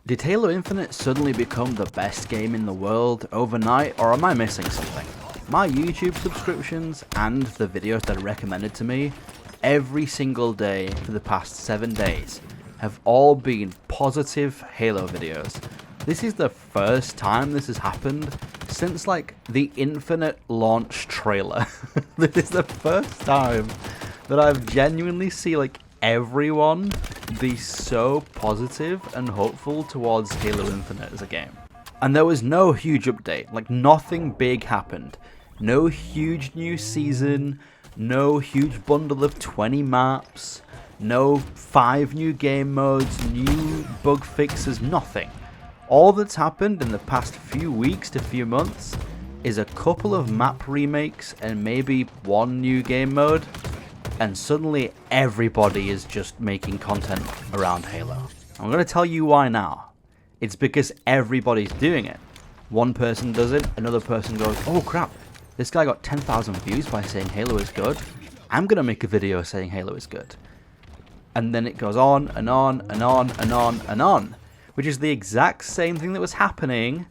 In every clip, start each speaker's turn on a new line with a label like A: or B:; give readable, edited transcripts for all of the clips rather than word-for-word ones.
A: Did Halo Infinite suddenly become the best game in the world overnight, or am I missing something? My YouTube subscriptions and the videos that are recommended to me every single day for the past 7 days have all been positive Halo videos. This is the first time this has happened since like the Infinite launch trailer. This is the first time that I've genuinely seen like everyone be so positive and hopeful towards Halo Infinite as a game. And there was no huge update, like nothing big happened. No huge new season, no huge bundle of 20 maps, no 5 new game modes, new bug fixes, nothing. All that's happened in the past few weeks to few months is a couple of map remakes and maybe 1 new game mode, and suddenly everybody is just making content around Halo. I'm going to tell you why now. It's because everybody's doing it. One person does it, another person goes, oh crap, this guy got 10,000 views by saying Halo is good. I'm going to make a video saying Halo is good. And then it goes on and on and on and on and on, which is the exact same thing that was happening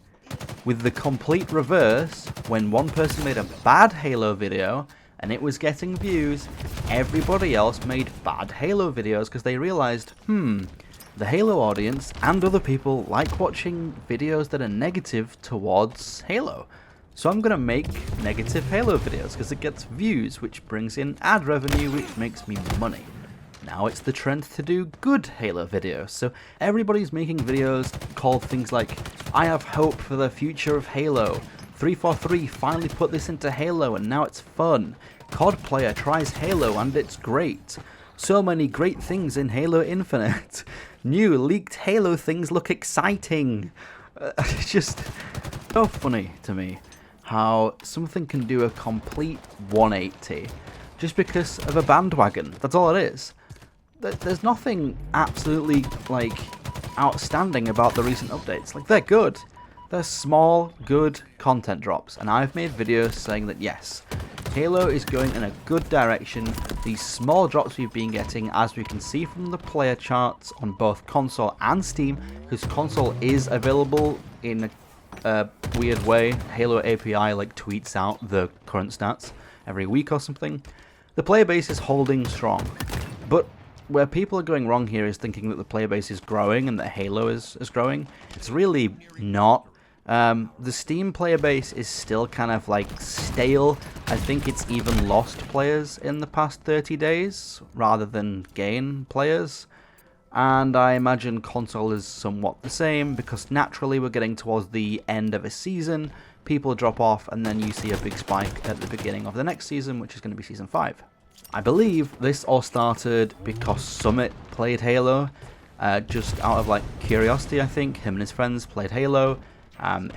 A: with the complete reverse when one person made a bad Halo video and it was getting views. Everybody else made bad Halo videos because they realized, the Halo audience and other people like watching videos that are negative towards Halo. So I'm going to make negative Halo videos because it gets views, which brings in ad revenue, which makes me money. Now it's the trend to do good Halo videos. So everybody's making videos called things like, I have hope for the future of Halo. 343 finally put this into Halo and now it's fun. COD player tries Halo and it's great. So many great things in Halo Infinite. New leaked Halo things look exciting. It's just so funny to me how something can do a complete 180 just because of a bandwagon. That's all it is. There's nothing absolutely like outstanding about the recent updates. Like, they're good. They're small, good content drops, and I've made videos saying that yes, Halo is going in a good direction. These small drops we've been getting, as we can see from the player charts on both console and Steam, because console is available in a weird way. Halo API like tweets out the current stats every week or something. The player base is holding strong, but where people are going wrong here is thinking that the player base is growing and that Halo is growing. It's really not. The Steam player base is still kind of like stale. I think it's even lost players in the past 30 days rather than gain players. And I imagine console is somewhat the same because naturally we're getting towards the end of a season, people drop off, and then you see a big spike at the beginning of the next season, which is going to be Season 5. I believe this all started because Summit played Halo, just out of like curiosity. I think him and his friends played Halo.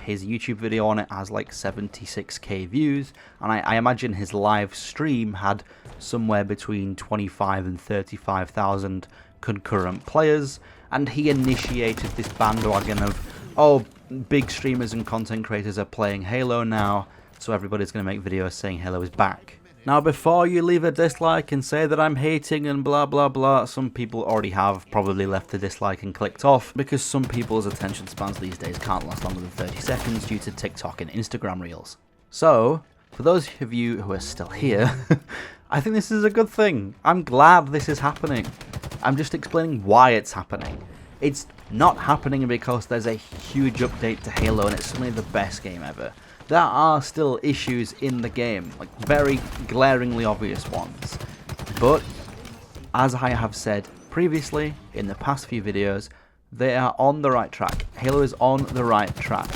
A: His YouTube video on it has like 76k views, and I imagine his live stream had somewhere between 25 and 35,000 concurrent players, and he initiated this bandwagon of, oh, big streamers and content creators are playing Halo now, so everybody's going to make videos saying Halo is back. Now, before you leave a dislike and say that I'm hating and blah blah blah, some people already have probably left a dislike and clicked off, because some people's attention spans these days can't last longer than 30 seconds due to TikTok and Instagram Reels. So, for those of you who are still here, I think this is a good thing. I'm glad this is happening. I'm just explaining why it's happening. It's not happening because there's a huge update to Halo and it's suddenly the best game ever. There are still issues in the game, like very glaringly obvious ones. But, as I have said previously in the past few videos, they are on the right track. Halo is on the right track.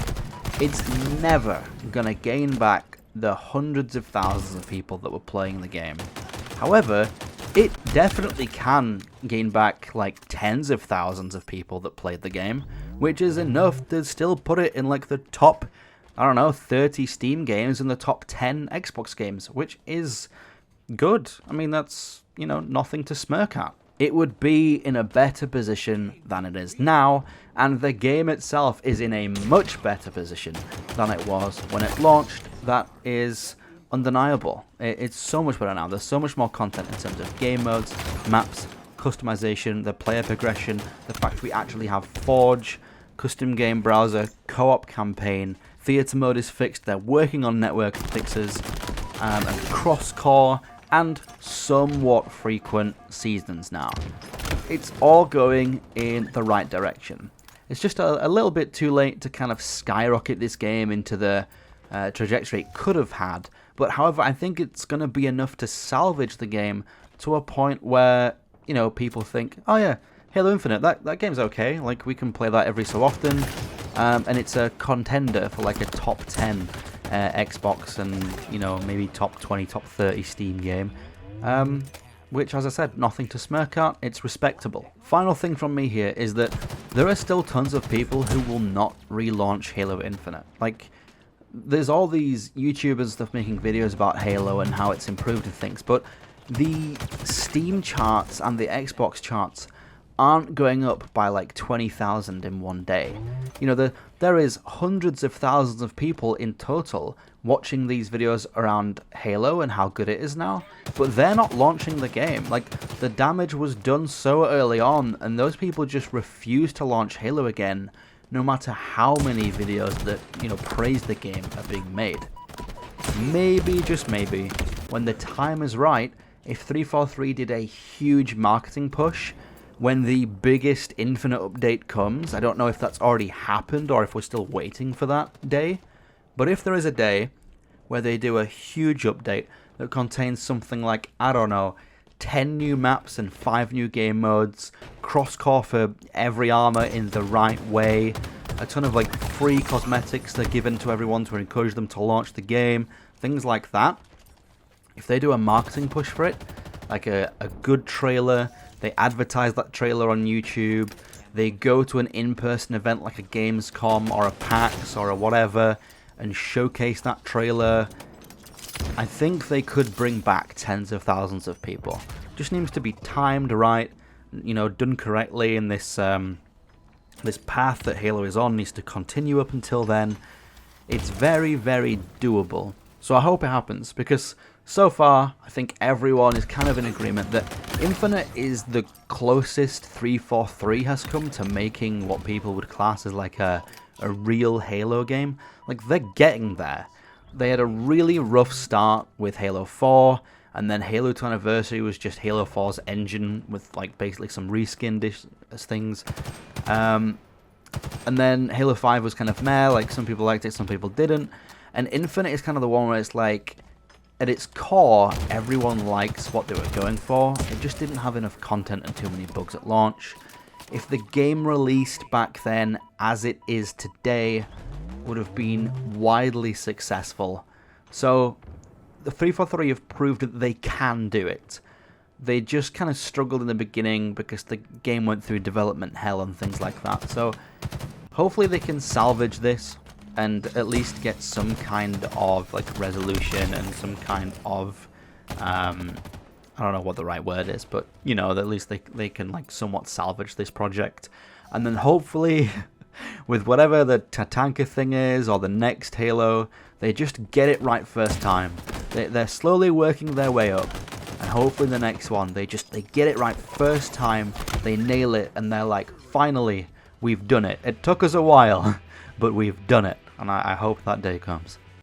A: It's never gonna gain back the hundreds of thousands of people that were playing the game. However, it definitely can gain back like tens of thousands of people that played the game, which is enough to still put it in like the top, I don't know, 30 Steam games and the top 10 Xbox games, which is good. I mean, that's, you know, nothing to smirk at. It would be in a better position than it is now, and the game itself is in a much better position than it was when it launched. That is undeniable. It's so much better now. There's so much more content in terms of game modes, maps, customization, the player progression, the fact we actually have Forge, custom game browser, co-op campaign, theater mode is fixed, they're working on network fixes, and cross-core, and somewhat frequent seasons now. It's all going in the right direction. It's just a little bit too late to kind of skyrocket this game into the trajectory it could have had, but however, I think it's going to be enough to salvage the game to a point where, you know, people think, oh yeah, Halo Infinite, that game's okay, like we can play that every so often, and it's a contender for like a top 10 Xbox and, you know, maybe top 20, top 30 Steam game, which, as I said, nothing to smirk at, it's respectable. Final thing from me here is that there are still tons of people who will not relaunch Halo Infinite. Like, there's all these YouTubers and stuff making videos about Halo and how it's improved and things, but the Steam charts and the Xbox charts aren't going up by like 20,000 in one day. You know, there is hundreds of thousands of people in total watching these videos around Halo and how good it is now, but they're not launching the game. Like, the damage was done so early on, and those people just refuse to launch Halo again, no matter how many videos that, you know, praise the game are being made. Maybe, just maybe, when the time is right, if 343 did a huge marketing push, when the biggest Infinite update comes, I don't know if that's already happened or if we're still waiting for that day, but if there is a day where they do a huge update that contains something like, I don't know, 10 new maps and 5 new game modes, cross-core for every armor in the right way, a ton of like free cosmetics that are given to everyone to encourage them to launch the game, things like that. If they do a marketing push for it, like a good trailer, they advertise that trailer on YouTube, they go to an in-person event like a Gamescom or a PAX or a whatever and showcase that trailer, I think they could bring back tens of thousands of people. Just needs to be timed right, you know, done correctly, and this this path that Halo is on needs to continue up until then. It's very, very doable. So I hope it happens, because so far, I think everyone is kind of in agreement that Infinite is the closest 343 has come to making what people would class as like a real Halo game. Like, they're getting there. They had a really rough start with Halo 4, and then Halo 2 Anniversary was just Halo 4's engine with like basically some reskinned things. And then Halo 5 was kind of meh, like some people liked it, some people didn't. And Infinite is kind of the one where it's like, at its core, everyone likes what they were going for. It just didn't have enough content and too many bugs at launch. If the game released back then, as it is today, would have been widely successful. So, the 343 have proved that they can do it. They just kind of struggled in the beginning because the game went through development hell and things like that. So, hopefully they can salvage this and at least get some kind of like resolution and some kind of I don't know what the right word is, but you know, at least they can like somewhat salvage this project, and then hopefully with whatever the Tatanka thing is or the next Halo, they just get it right first time. They're slowly working their way up, and hopefully the next one they get it right first time, they nail it, and they're like, finally, we've done it. It took us a while, but we've done it. And I hope that day comes.